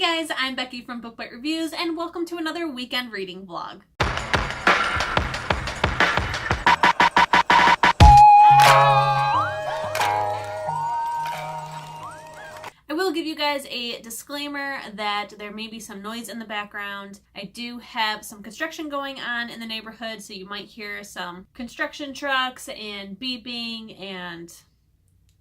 guys, I'm Becky from Bookmarks Reviews, and welcome to another weekend reading vlog. I will give you guys a disclaimer that there may be some noise in the background. I do have some construction going on in the neighborhood, so you might hear some construction trucks and beeping and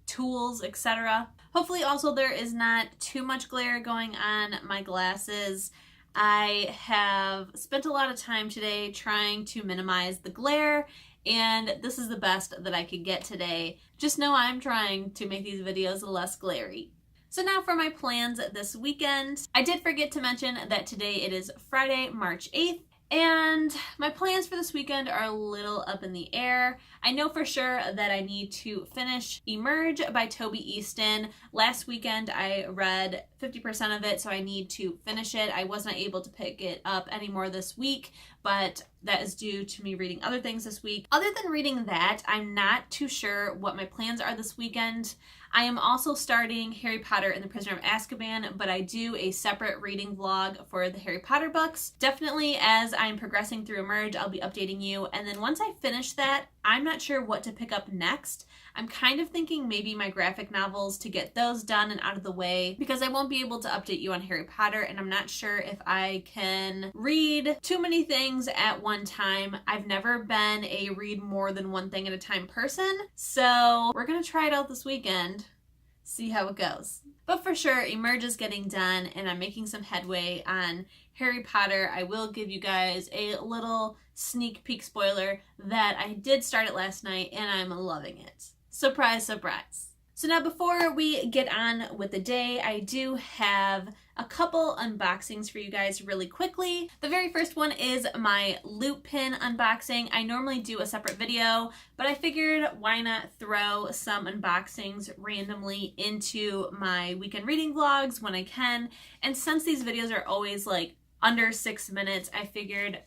tools, etc. Hopefully also there is not too much glare going on my glasses. I have spent a lot of time today trying to minimize the glare, and this is the best that I could get today. Just know I'm trying to make these videos less glary. So now for my plans this weekend. I did forget to mention that today it is Friday, March 8th, and my plans for this weekend are a little up in the air. I know for sure that I need to finish Emerge by Toby Easton. Last weekend I read 50% of it, so I need to finish it. I was not able to pick it up anymore this week, but that is due to me reading other things this week. Other than reading that, I'm not too sure what my plans are this weekend. I am also starting Harry Potter and the Prisoner of Azkaban, but I do a separate reading vlog for the Harry Potter books. Definitely as I'm progressing through Emerge, I'll be updating you. And then once I finish that, I'm not sure what to pick up next. I'm kind of thinking maybe my graphic novels to get those done and out of the way, because I won't be able to update you on Harry Potter, and I'm not sure if I can read too many things at one time. I've never been a read more than one thing at a time person, so we're gonna try it out this weekend, see how it goes. But for sure, Emerge is getting done, and I'm making some headway on Harry Potter. I will give you guys a little sneak peek spoiler that I did start it last night, and I'm loving it. Surprise, surprise. So now before we get on with the day, I do have a couple unboxings for you guys really quickly. The very first one is my LootPin unboxing. I normally do a separate video, but I figured why not throw some unboxings randomly into my weekend reading vlogs when I can. And since these videos are always like under 6 minutes, I figured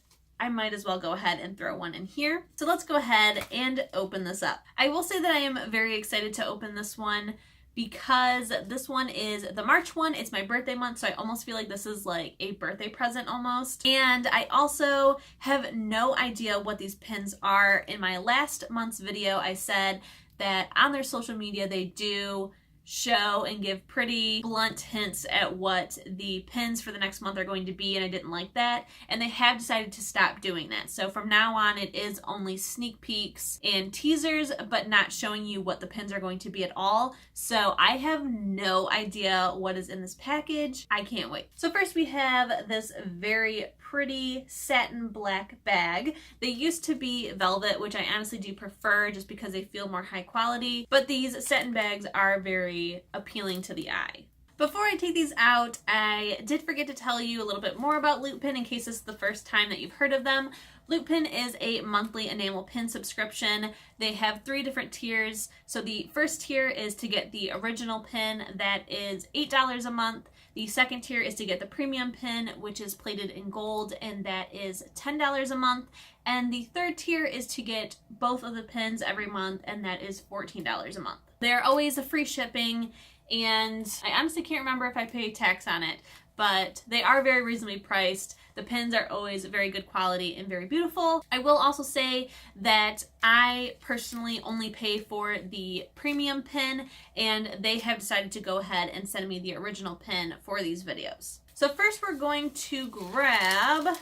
I might as well go ahead and throw one in here. So let's go ahead and open this up. I will say that I am very excited to open this one because this one is the March one. It's my birthday month, so I almost feel like this is like a birthday present almost. And I also have no idea what these pins are. In my last month's video, I said that on their social media, they do show and give pretty blunt hints at what the pins for the next month are going to be, and I didn't like that, and they have decided to stop doing that. So from now on it is only sneak peeks and teasers, but not showing you what the pins are going to be at all. So I have no idea what is in this package. I can't wait. So first we have this very pretty satin black bag. They used to be velvet, which I honestly do prefer just because they feel more high quality, but these satin bags are very appealing to the eye. Before I take these out, I did forget to tell you a little bit more about LootPin in case this is the first time that you've heard of them. LootPin is a monthly enamel pin subscription. They have 3 different tiers. So the first tier is to get the original pin, that is $8 a month. The second tier is to get the premium pin, which is plated in gold, and that is $10 a month. And the third tier is to get both of the pins every month, and that is $14 a month. They're always a free shipping, and I honestly can't remember if I pay tax on it, but they are very reasonably priced. The pins are always very good quality and very beautiful. I will also say that I personally only pay for the premium pin, and they have decided to go ahead and send me the original pin for these videos. So first we're going to grab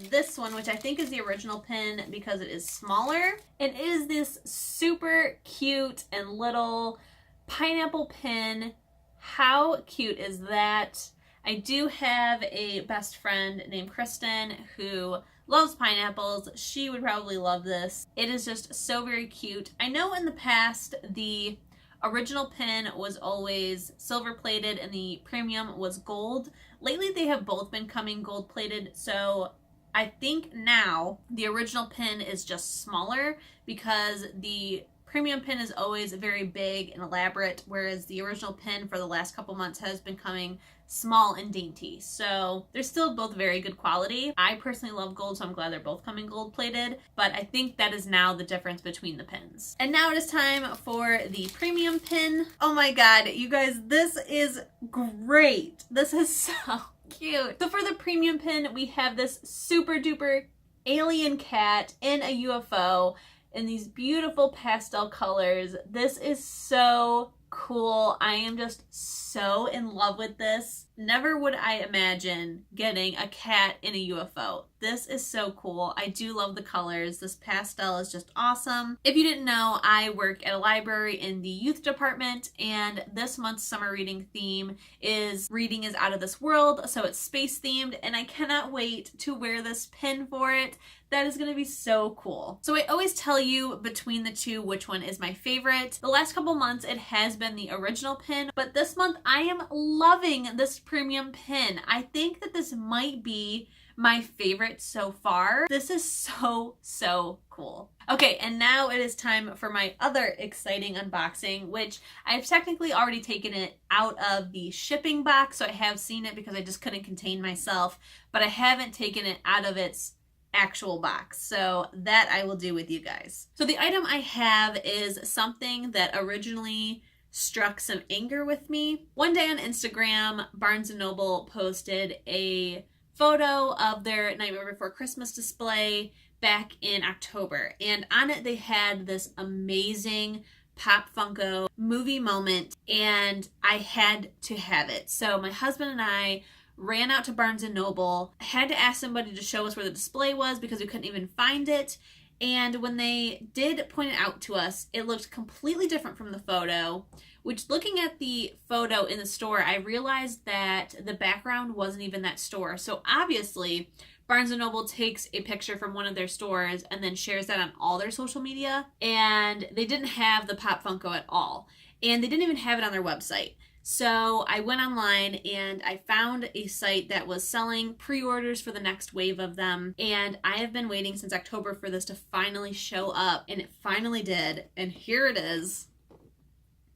this one, which I think is the original pin because it is smaller. It is this super cute and little pineapple pin. How cute is that? I do have a best friend named Kristen who loves pineapples. She would probably love this. It is just so very cute. I know in the past the original pin was always silver plated and the premium was gold. Lately they have both been coming gold plated, so I think now the original pin is just smaller because the premium pin is always very big and elaborate, whereas the original pin for the last couple months has been coming small and dainty. So they're still both very good quality. I personally love gold, so I'm glad they're both coming gold plated, but I think that is now the difference between the pins. And now it is time for the premium pin. Oh my god, you guys, this is great. This is so cute. So for the premium pin, we have this super duper alien cat in a UFO in these beautiful pastel colors. This is so cool. I am just so in love with this. Never would I imagine getting a cat in a UFO. This is so cool. I do love the colors. This pastel is just awesome. If you didn't know, I work at a library in the youth department, and this month's summer reading theme is Reading is Out of This World, so it's space themed, and I cannot wait to wear this pin for it. That is going to be so cool. So I always tell you between the two which one is my favorite. The last couple months it has been the original pin, but this month I am loving this premium pin. I think that this might be my favorite so far. This is so cool. Okay, and now it is time for my other exciting unboxing, which I've technically already taken it out of the shipping box, so I have seen it because I just couldn't contain myself, but I haven't taken it out of its actual box, so that I will do with you guys. So the item I have is something that originally struck some anger with me. One day on Instagram, Barnes & Noble posted a photo of their Nightmare Before Christmas display back in October, and on it they had this amazing Pop Funko movie moment, and I had to have it. So my husband and I ran out to Barnes & Noble, had to ask somebody to show us where the display was because we couldn't even find it. And when they did point it out to us, it looked completely different from the photo, which looking at the photo in the store, I realized that the background wasn't even that store. So obviously, Barnes & Noble takes a picture from one of their stores and then shares that on all their social media. And they didn't have the Pop Funko at all. And they didn't even have it on their website. So I went online and I found a site that was selling pre-orders for the next wave of them, and I have been waiting since October for this to finally show up, and it finally did, and here it is.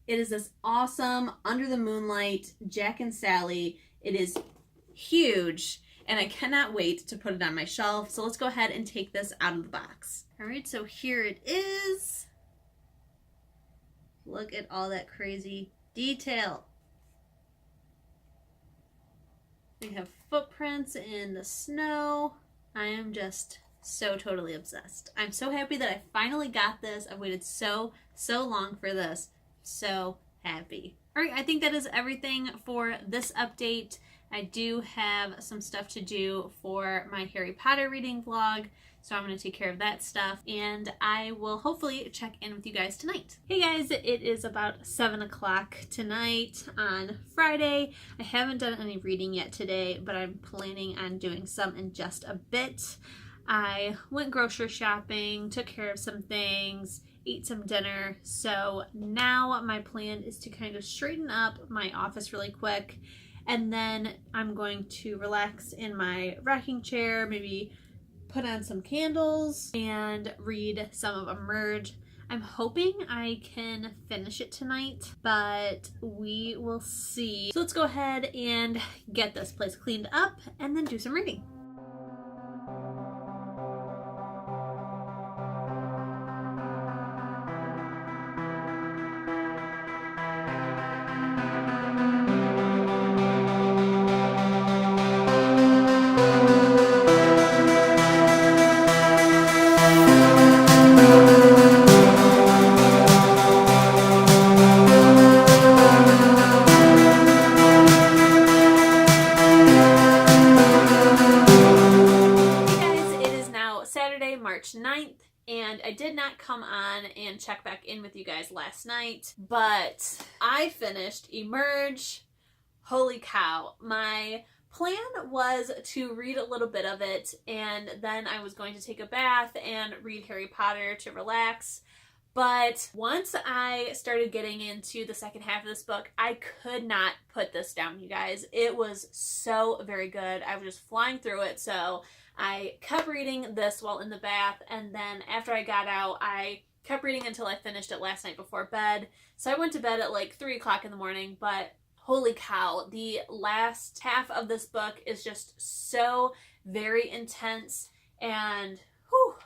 It is this awesome Under the Moonlight Jack and Sally. It is huge, and I cannot wait to put it on my shelf. So let's go ahead and take this out of the box. All right, so here it is. Look at all that crazy detail. We have footprints in the snow. I am just so totally obsessed. I'm so happy that I finally got this. I've waited so long for this. So happy. All right, I think that is everything for this update. I do have some stuff to do for my Harry Potter reading vlog, so I'm going to take care of that stuff, and I will hopefully check in with you guys tonight. Hey guys, it is about 7 o'clock tonight on Friday. I haven't done any reading yet today, but I'm planning on doing some in just a bit. I went grocery shopping, took care of some things, ate some dinner, so now my plan is to kind of straighten up my office really quick, and then I'm going to relax in my rocking chair, maybe put on some candles and read some of Emerge. I'm hoping I can finish it tonight, but we will see. So let's go ahead and get this place cleaned up and then do some reading. March 9th, and I did not come on and check back in with you guys last night, but I finished Emerge. Holy cow. My plan was to read a little bit of it, and then I was going to take a bath and read Harry Potter to relax. But once I started getting into the second half of this book, I could not put this down, you guys. It was so very good. I was just flying through it, so I kept reading this while in the bath, and then after I got out, I kept reading until I finished it last night before bed. So I went to bed at like 3 o'clock in the morning, but holy cow, the last half of this book is just so very intense, and whew,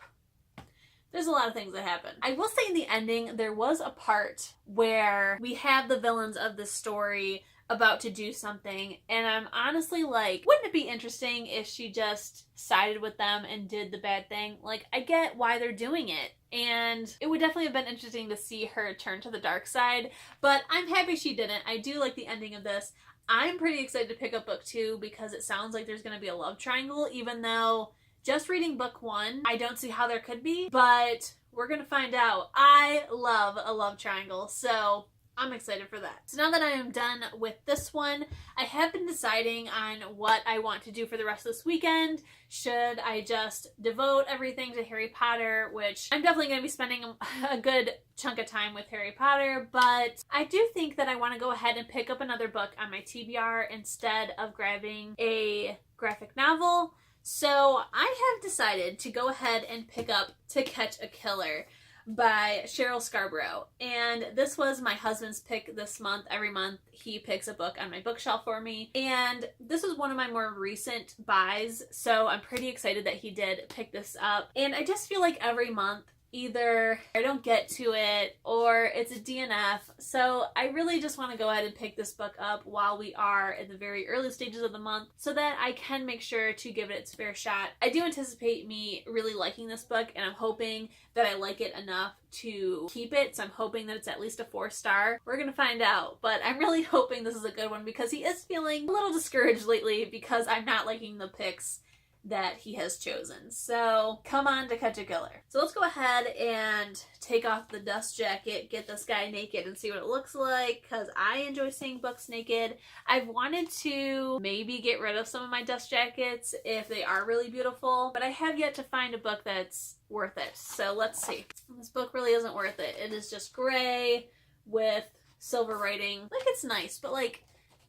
there's a lot of things that happen. I will say in the ending, there was a part where we have the villains of this story about to do something, and I'm honestly like, wouldn't it be interesting if she just sided with them and did the bad thing? Like, I get why they're doing it, and it would definitely have been interesting to see her turn to the dark side, but I'm happy she didn't. I do like the ending of this. I'm pretty excited to pick up book 2 because it sounds like there's going to be a love triangle, even though just reading book 1, I don't see how there could be, but we're going to find out. I love a love triangle, so I'm excited for that. So now that I am done with this one, I have been deciding on what I want to do for the rest of this weekend. Should I just devote everything to Harry Potter, which I'm definitely going to be spending a good chunk of time with Harry Potter, but I do think that I want to go ahead and pick up another book on my TBR instead of grabbing a graphic novel. So I have decided to go ahead and pick up To Catch a Killer by Cheryl Scarborough, and this was my husband's pick this month. Every month he picks a book on my bookshelf for me, and this was one of my more recent buys, so I'm pretty excited that he did pick this up. And I just feel like every month either I don't get to it or it's a DNF, so I really just want to go ahead and pick this book up while we are in the very early stages of the month so that I can make sure to give it its fair shot. I do anticipate me really liking this book, and I'm hoping that I like it enough to keep it, so I'm hoping that it's at least a 4-star. We're gonna find out, but I'm really hoping this is a good one because he is feeling a little discouraged lately because I'm not liking the picks that he has chosen. So come on, To Catch a Killer. So let's go ahead and take off the dust jacket, get this guy naked, and see what it looks like, because I enjoy seeing books naked. I've wanted to maybe get rid of some of my dust jackets if they are really beautiful, but I have yet to find a book that's worth it. So let's see. This book really isn't worth it. It is just gray with silver writing. Like, it's nice, but like,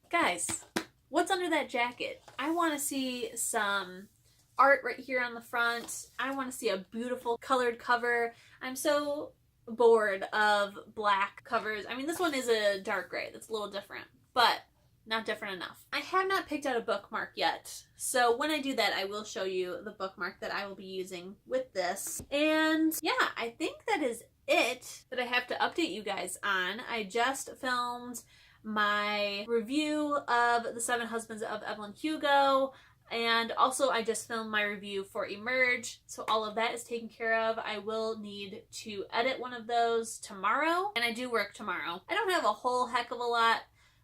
guys, what's under that jacket? I want to see some art right here on the front. I want to see a beautiful colored cover. I'm so bored of black covers. I mean, this one is a dark gray. That's a little different, but not different enough. I have not picked out a bookmark yet, so when I do that, I will show you the bookmark that I will be using with this. And yeah, I think that is it that I have to update you guys on. I just filmed my review of The 7 Husbands of Evelyn Hugo, and also I just filmed my review for Emerge, so all of that is taken care of. I will need to edit one of those tomorrow, and I do work tomorrow. I don't have a whole heck of a lot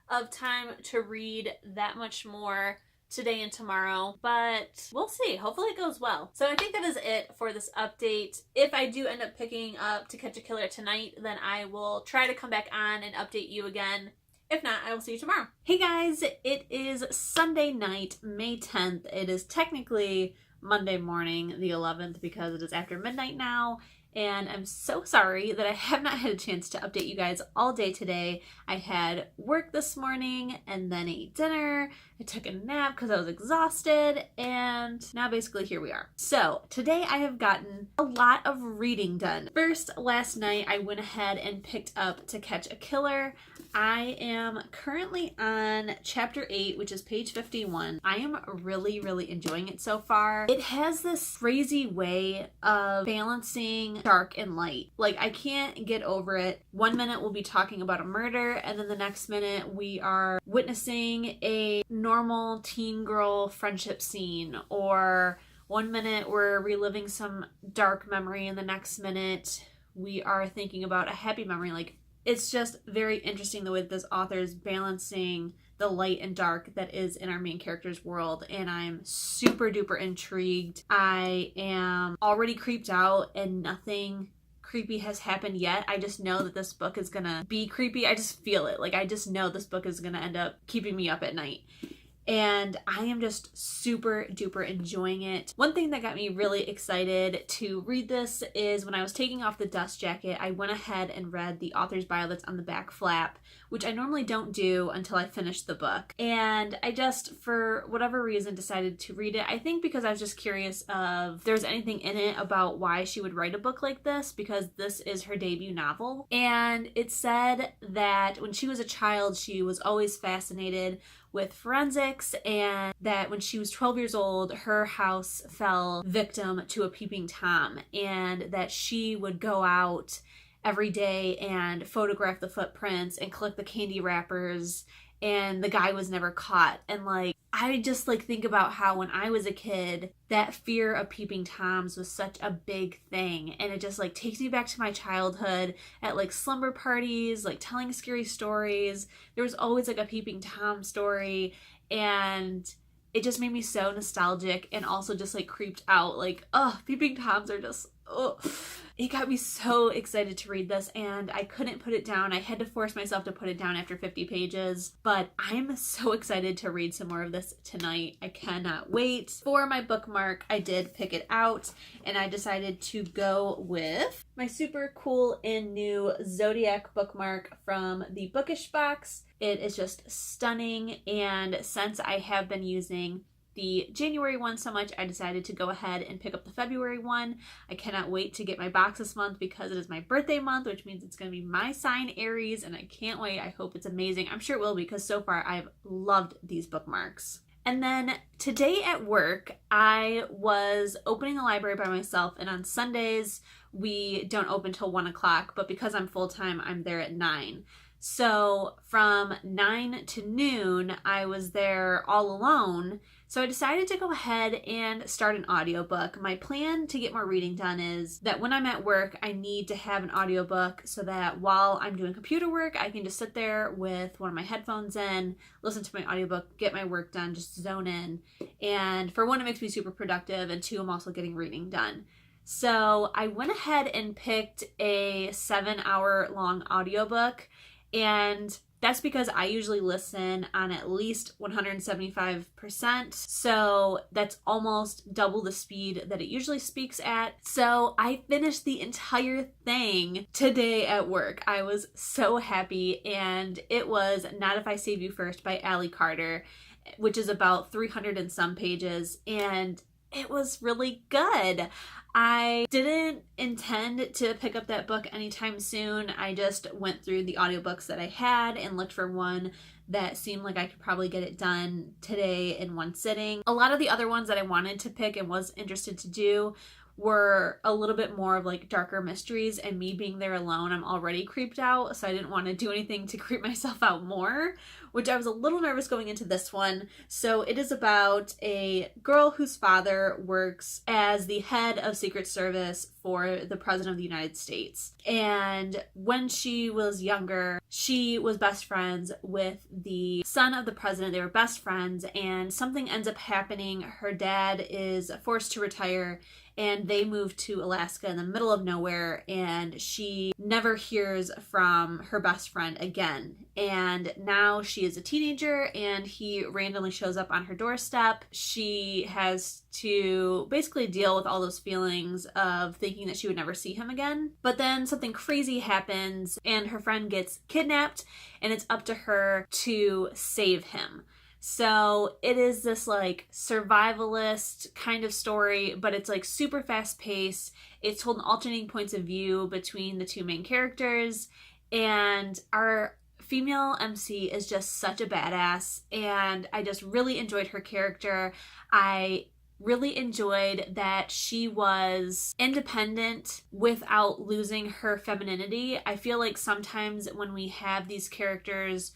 of time to read that much more today and tomorrow, but we'll see. Hopefully it goes well. So I think that is it for this update. If I do end up picking up To Catch a Killer tonight, then I will try to come back on and update you again. If not, I will see you tomorrow. Hey guys, it is Sunday night, May 10th. It is technically Monday morning, the 11th, because it is after midnight now. And I'm so sorry that I have not had a chance to update you guys all day today. I had work this morning and then ate dinner. I took a nap because I was exhausted, and now basically here we are. So today I have gotten a lot of reading done. First, last night I went ahead and picked up To Catch a Killer. I am currently on chapter 8, which is page 51. I am really enjoying it so far. It has this crazy way of balancing dark and light. Like, I can't get over it. One minute we'll be talking about a murder, and then the next minute we are witnessing a normal teen girl friendship scene, or one minute we're reliving some dark memory, and the next minute we are thinking about a happy memory. Like, it's just very interesting the way that this author is balancing the light and dark that is in our main character's world, and I'm super duper intrigued. I am already creeped out, and nothing creepy has happened yet. I just know that this book is gonna be creepy. I just feel it. Like, I just know this book is gonna end up keeping me up at night. And I am just super duper enjoying it. One thing that got me really excited to read this is when I was taking off the dust jacket, I went ahead and read the author's bio that's on the back flap, which I normally don't do until I finish the book. And I just, for whatever reason, decided to read it. I think because I was just curious if there's anything in it about why she would write a book like this, because this is her debut novel. And it said that when she was a child, she was always fascinated with forensics, and that when she was 12 years old, her house fell victim to a peeping Tom, and that she would go out every day and photograph the footprints and collect the candy wrappers and the guy was never caught. And like, I just like think about how when I was a kid, that fear of peeping toms was such a big thing, and it just like takes me back to my childhood at like slumber parties, like telling scary stories. There was always like a peeping tom story, and it just made me so nostalgic and also just like creeped out. Like, oh, peeping toms are just, oh. It got me so excited to read this, and I couldn't put it down. I had to force myself to put it down after 50 pages, but I'm so excited to read some more of this tonight. I cannot wait. For my bookmark, I did pick it out, and I decided to go with my super cool and new Zodiac bookmark from the Bookish box. It is just stunning, and since I have been using the January one so much, I decided to go ahead and pick up the February one. I cannot wait to get my box this month because it is my birthday month, which means it's going to be my sign, Aries, and I can't wait. I hope it's amazing. I'm sure it will, because so far I've loved these bookmarks. And then today at work, I was opening the library by myself, and on Sundays we don't open till 1 o'clock, but because I'm full-time, I'm there at 9. So from 9 to noon, I was there all alone. So I decided to go ahead and start an audiobook. My plan to get more reading done is that when I'm at work, I need to have an audiobook so that while I'm doing computer work, I can just sit there with one of my headphones in, listen to my audiobook, get my work done, just zone in. And for one, it makes me super productive, and two, I'm also getting reading done. So I went ahead and picked a 7-hour long audiobook, and that's because I usually listen on at least 175%. So that's almost double the speed that it usually speaks at. So I finished the entire thing today at work. I was so happy, and it was Not If I Save You First by Allie Carter, which is about 300 and some pages, and it was really good. I didn't intend to pick up that book anytime soon. I just went through the audiobooks that I had and looked for one that seemed like I could probably get it done today in one sitting. A lot of the other ones that I wanted to pick and was interested to do were a little bit more of like darker mysteries, and me being there alone, I'm already creeped out, so I didn't want to do anything to creep myself out more, which I was a little nervous going into this one. So it is about a girl whose father works as the head of Secret Service for the President of the United States. And when she was younger, she was best friends with the son of the president. They were best friends, and something ends up happening. Her dad is forced to retire, and they moved to Alaska in the middle of nowhere, and she never hears from her best friend again. And now she is a teenager, and he randomly shows up on her doorstep. She has to basically deal with all those feelings of thinking that she would never see him again. But then something crazy happens, and her friend gets kidnapped, and it's up to her to save him. So it is this like survivalist kind of story, but it's like super fast paced. It's told in alternating points of view between the two main characters, and our female MC is just such a badass, and I just really enjoyed her character. I really enjoyed that she was independent without losing her femininity. I feel like sometimes when we have these characters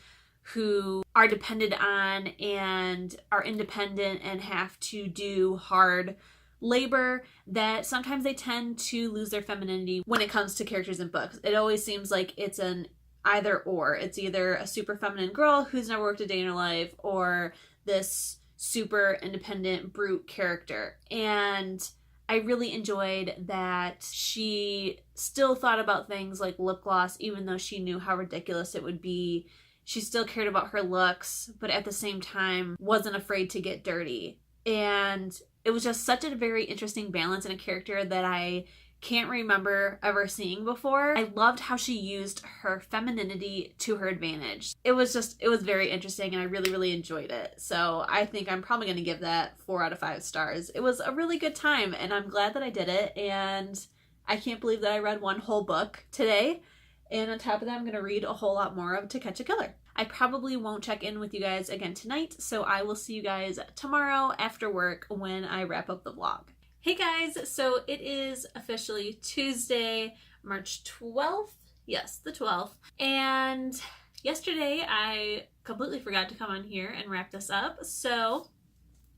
who are depended on and are independent and have to do hard labor, that sometimes they tend to lose their femininity when it comes to characters in books. It always seems like it's an either or. It's either a super feminine girl who's never worked a day in her life, or this super independent brute character. And I really enjoyed that she still thought about things like lip gloss, even though she knew how ridiculous it would be. She still cared about her looks, but at the same time wasn't afraid to get dirty. And it was just such a very interesting balance in a character that I can't remember ever seeing before. I loved how she used her femininity to her advantage. It was very interesting, and I really, really enjoyed it. So I think I'm probably going to give that 4 out of 5 stars. It was a really good time, and I'm glad that I did it. And I can't believe that I read one whole book today. And on top of that, I'm going to read a whole lot more of To Catch a Killer. I probably won't check in with you guys again tonight, so I will see you guys tomorrow after work when I wrap up the vlog. Hey guys, so it is officially Tuesday, March 12th. Yes, the 12th. And Yesterday, I completely forgot to come on here and wrap this up, so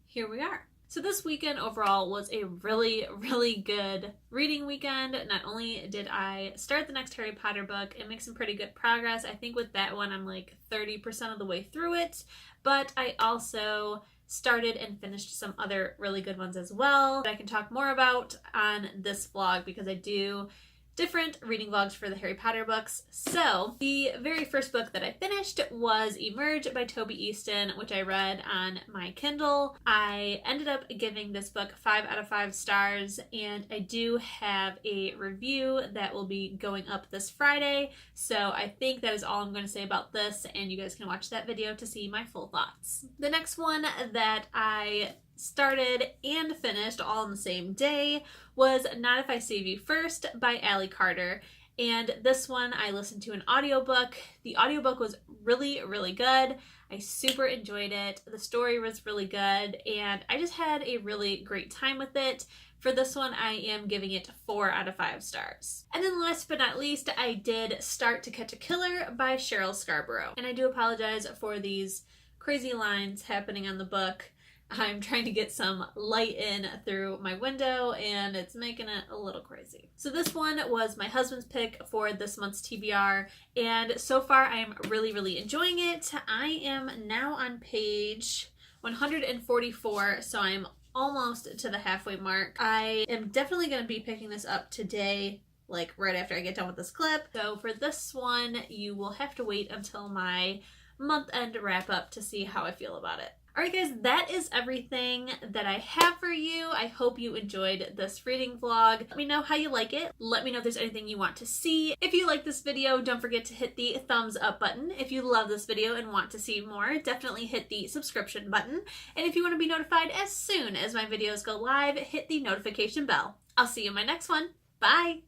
here we are. So this weekend overall was a really, really good reading weekend. Not only did I start the next Harry Potter book and make some pretty good progress, I think with that one I'm like 30% of the way through it, but I also started and finished some other really good ones as well that I can talk more about on this vlog because I do different reading vlogs for the Harry Potter books. So the very first book that I finished was Emerge by Toby Easton, which I read on my Kindle. I ended up giving this book 5 out of 5 stars, and I do have a review that will be going up this Friday. So I think that is all I'm going to say about this, and you guys can watch that video to see my full thoughts. The next one that I started and finished all on the same day was Not If I Save You First by Allie Carter. And this one I listened to an audiobook. The audiobook was really, really good. I super enjoyed it. The story was really good, and I just had a really great time with it. For this one, I am giving it 4 out of 5 stars. And then last but not least, I did start To Catch a Killer by Cheryl Scarborough. And I do apologize for these crazy lines happening on the book. I'm trying to get some light in through my window and it's making it a little crazy. So this one was my husband's pick for this month's TBR, and so far I am really, really enjoying it. I am now on page 144, so I'm almost to the halfway mark. I am definitely going to be picking this up today, like right after I get done with this clip. So for this one, you will have to wait until my month-end wrap-up to see how I feel about it. Alright guys, that is everything that I have for you. I hope you enjoyed this reading vlog. Let me know how you like it. Let me know if there's anything you want to see. If you like this video, don't forget to hit the thumbs up button. If you love this video and want to see more, definitely hit the subscription button. And if you want to be notified as soon as my videos go live, hit the notification bell. I'll see you in my next one. Bye!